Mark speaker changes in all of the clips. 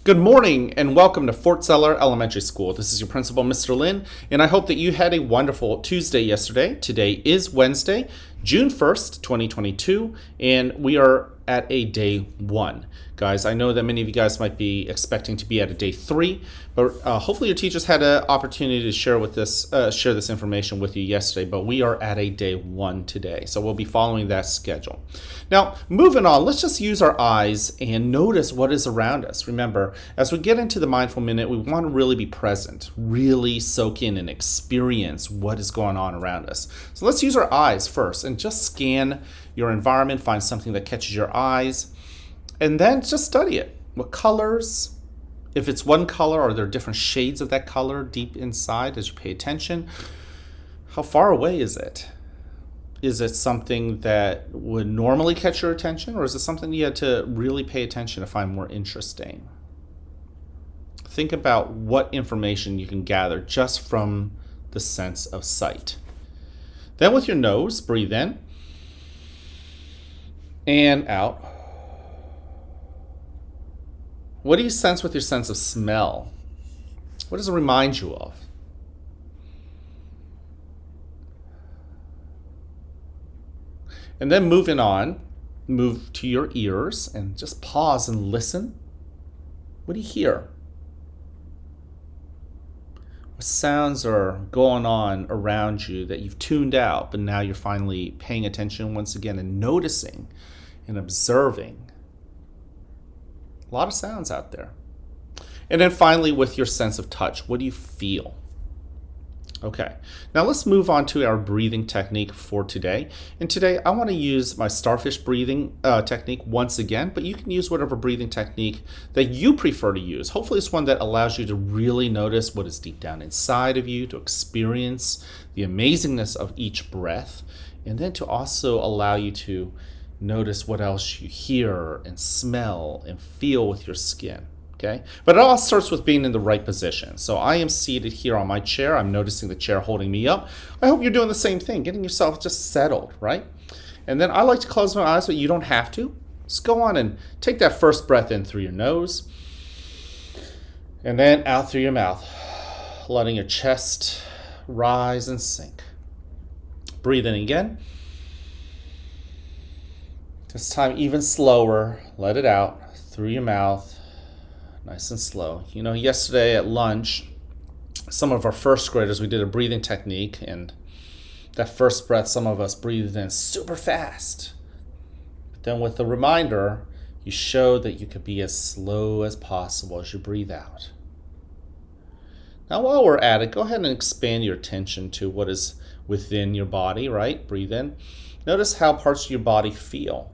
Speaker 1: Good morning and welcome to Fort Zeller Elementary School. This is your principal, Mr. Lin, and I hope that you had a wonderful Tuesday yesterday. Today is Wednesday, June 1st, 2022, and we are at a day 1. Guys, I know that many of you guys might be expecting to be at a day 3, but hopefully your teachers had an opportunity to share this information with you yesterday, but we are at a day 1 today, so we'll be following that schedule. Now, moving on, let's just use our eyes and notice what is around us. Remember, as we get into the Mindful Minute, we want to really be present, really soak in and experience what is going on around us. So let's use our eyes first and just scan your environment, find something that catches your eyes, and then just study it. What colors? If it's one color, are there different shades of that color deep inside as you pay attention? How far away is it? Is it something that would normally catch your attention, or is it something you had to really pay attention to find more interesting? Think about what information you can gather just from the sense of sight. Then with your nose, breathe in and out. What do you sense with your sense of smell? What does it remind you of? And then moving on, move to your ears and just pause and listen. What do you hear? What sounds are going on around you that you've tuned out, but now you're finally paying attention once again and noticing and observing? A lot of sounds out there. And then finally, with your sense of touch, what do you feel? Okay, now let's move on to our breathing technique for today. And today I want to use my Starfish breathing technique once again, but you can use whatever breathing technique that you prefer to use. Hopefully it's one that allows you to really notice what is deep down inside of you, to experience the amazingness of each breath, and then to also allow you to notice what else you hear and smell and feel with your skin. Okay, but it all starts with being in the right position. So I am seated here on my chair. I'm noticing the chair holding me up. I hope you're doing the same thing, getting yourself just settled, right? And then I like to close my eyes, but you don't have to. Just go on and take that first breath in through your nose and then out through your mouth, letting your chest rise and sink. Breathe in again. This time even slower. Let it out through your mouth. Nice and slow. You know, yesterday at lunch, some of our first graders, we did a breathing technique, and that first breath, some of us breathed in super fast. But then with the reminder, you showed that you could be as slow as possible as you breathe out. Now while we're at it, go ahead and expand your attention to what is within your body, right? Breathe in. Notice how parts of your body feel.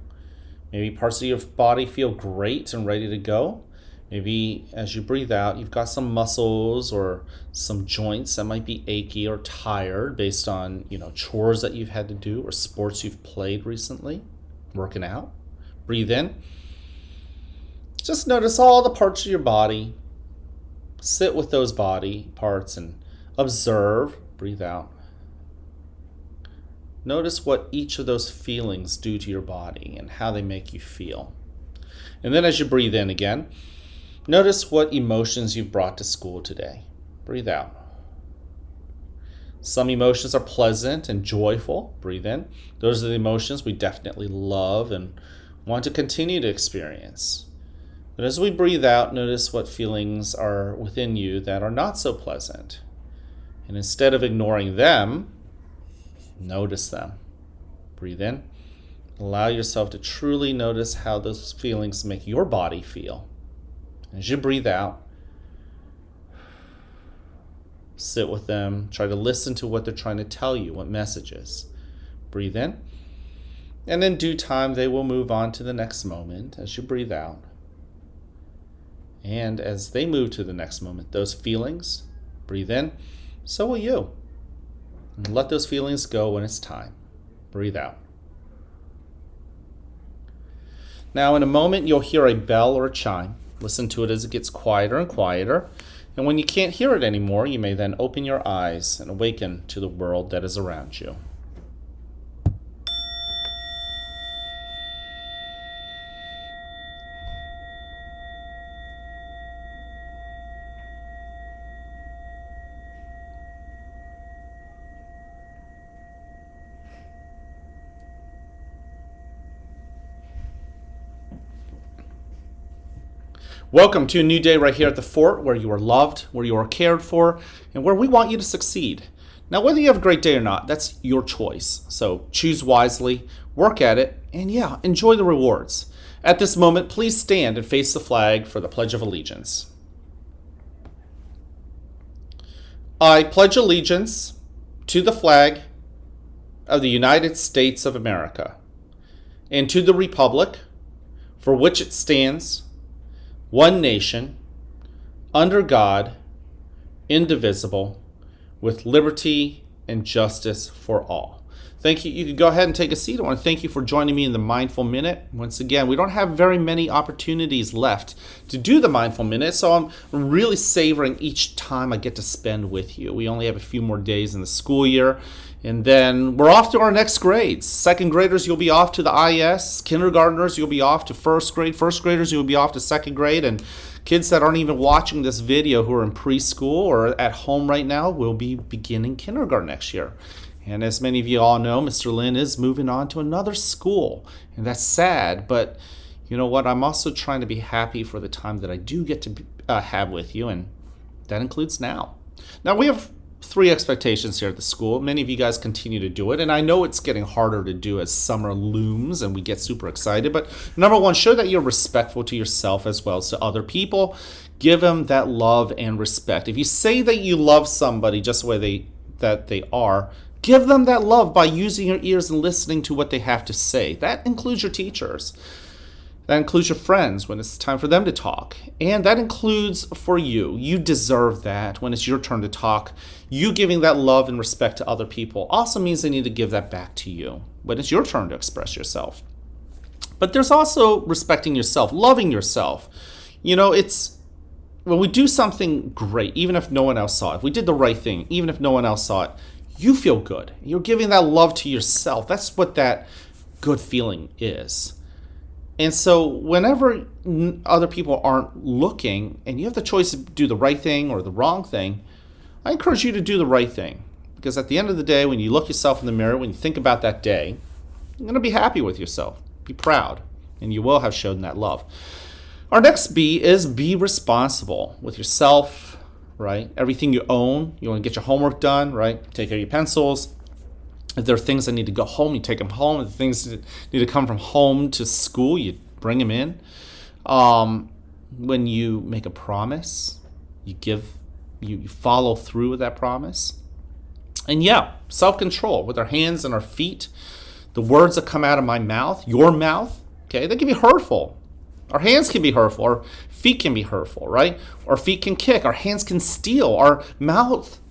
Speaker 1: Maybe parts of your body feel great and ready to go. Maybe as you breathe out, you've got some muscles or some joints that might be achy or tired based on, chores that you've had to do or sports you've played recently, working out. Breathe in. Just notice all the parts of your body. Sit with those body parts and observe. Breathe out. Notice what each of those feelings do to your body and how they make you feel. And then as you breathe in again, notice what emotions you've brought to school today. Breathe out. Some emotions are pleasant and joyful. Breathe in. Those are the emotions we definitely love and want to continue to experience. But as we breathe out, notice what feelings are within you that are not so pleasant. And instead of ignoring them, notice them. Breathe in. Allow yourself to truly notice how those feelings make your body feel. As you breathe out, sit with them, try to listen to what they're trying to tell you, what messages. Breathe in, and in due time they will move on to the next moment as you breathe out. And as they move to the next moment, those feelings, breathe in, so will you. And let those feelings go when it's time. Breathe out. Now in a moment you'll hear a bell or a chime. Listen to it as it gets quieter and quieter. And when you can't hear it anymore, you may then open your eyes and awaken to the world that is around you. Welcome to a new day right here at the fort where you are loved, where you are cared for, and where we want you to succeed. Now, whether you have a great day or not, that's your choice. So choose wisely, work at it, and enjoy the rewards. At this moment, please stand and face the flag for the Pledge of Allegiance. I pledge allegiance to the flag of the United States of America and to the republic for which it stands, one nation, under God, indivisible, with liberty and justice for all. Thank you. You can go ahead and take a seat. I want to thank you for joining me in the Mindful Minute. Once again, we don't have very many opportunities left to do the Mindful Minute, so I'm really savoring each time I get to spend with you. We only have a few more days in the school year, and then we're off to our next grades. Second graders, you'll be off to the IS. Kindergartners, you'll be off to first grade. First graders, you'll be off to second grade. And kids that aren't even watching this video who are in preschool or at home right now will be beginning kindergarten next year. And as many of you all know, Mr. Lin is moving on to another school. And that's sad, but you know what? I'm also trying to be happy for the time that I do get to have with you, and that includes now. Now, we have 3 expectations here at the school. Many of you guys continue to do it, and I know it's getting harder to do as summer looms and we get super excited. But number 1, show that you're respectful to yourself as well as to other people. Give them that love and respect. If you say that you love somebody just the way that they are, give them that love by using your ears and listening to what they have to say. That includes your teachers. That includes your friends when it's time for them to talk. And that includes for you. You deserve that when it's your turn to talk. You giving that love and respect to other people also means they need to give that back to you when it's your turn to express yourself. But there's also respecting yourself, loving yourself. You know, it's when we do something great, even if no one else saw it, if we did the right thing, even if no one else saw it, you feel good. You're giving that love to yourself. That's what that good feeling is. And so whenever other people aren't looking and you have the choice to do the right thing or the wrong thing, I encourage you to do the right thing. Because at the end of the day, when you look yourself in the mirror, when you think about that day, you're going to be happy with yourself. Be proud. And you will have shown that love. Our next B is be responsible with yourself, right? Everything you own. You want to get your homework done, right? Take care of your pencils. If there are things that need to go home, you take them home. If things that need to come from home to school, you bring them in. When you make a promise, you follow through with that promise. And self-control with our hands and our feet. The words that come out of my mouth, your mouth, okay, they can be hurtful. Our hands can be hurtful. Our feet can be hurtful, right? Our feet can kick. Our hands can steal. Our mouth,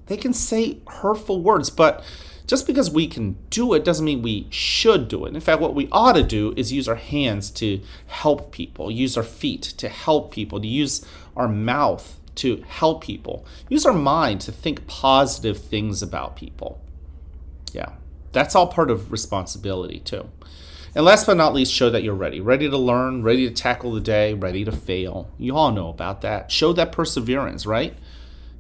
Speaker 1: they can say hurtful words, but just because we can do it doesn't mean we should do it. In fact, what we ought to do is use our hands to help people, use our feet to help people, to use our mouth to help people, use our mind to think positive things about people. Yeah, that's all part of responsibility too. And last but not least, show that you're ready to learn, ready to tackle the day, ready to fail. You all know about that. Show that perseverance, right?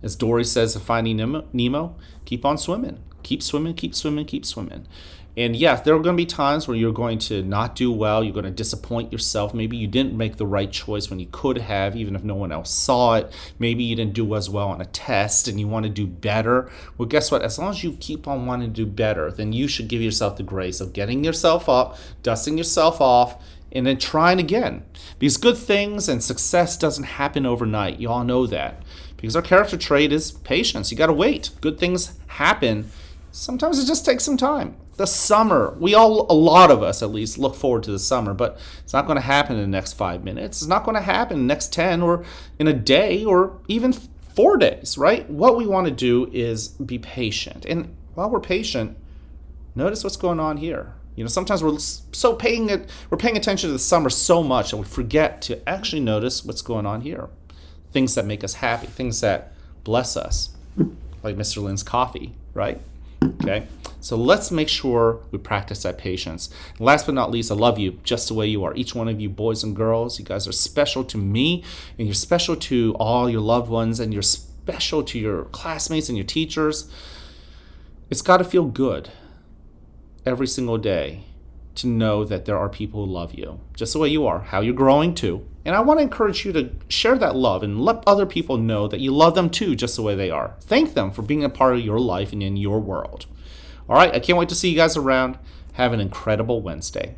Speaker 1: As Dory says in Finding Nemo, keep on swimming. Keep swimming, keep swimming, keep swimming. And there are going to be times where you're going to not do well. You're going to disappoint yourself. Maybe you didn't make the right choice when you could have, even if no one else saw it. Maybe you didn't do as well on a test and you want to do better. Well, guess what? As long as you keep on wanting to do better, then you should give yourself the grace of getting yourself up, dusting yourself off, and then trying again. Because good things and success doesn't happen overnight. You all know that. Because our character trait is patience. You got to wait. Good things happen. Sometimes it just takes some time. The summer, a lot of us at least, look forward to the summer, but it's not going to happen in the next 5 minutes. It's not going to happen in the next 10 or in a day or even 4 days, right? What we want to do is be patient. And while we're patient, notice what's going on here. You know, sometimes we're paying attention to the summer so much that we forget to actually notice what's going on here. Things that make us happy, things that bless us, like Mr. Lin's coffee, right? Okay, so let's make sure we practice that patience. And last but not least, I love you just the way you are. Each one of you boys and girls, you guys are special to me, and you're special to all your loved ones, and you're special to your classmates and your teachers. It's got to feel good every single day to know that there are people who love you just the way you are, how you're growing too. And I want to encourage you to share that love and let other people know that you love them too, just the way they are. Thank them for being a part of your life and in your world. All right, I can't wait to see you guys around. Have an incredible Wednesday.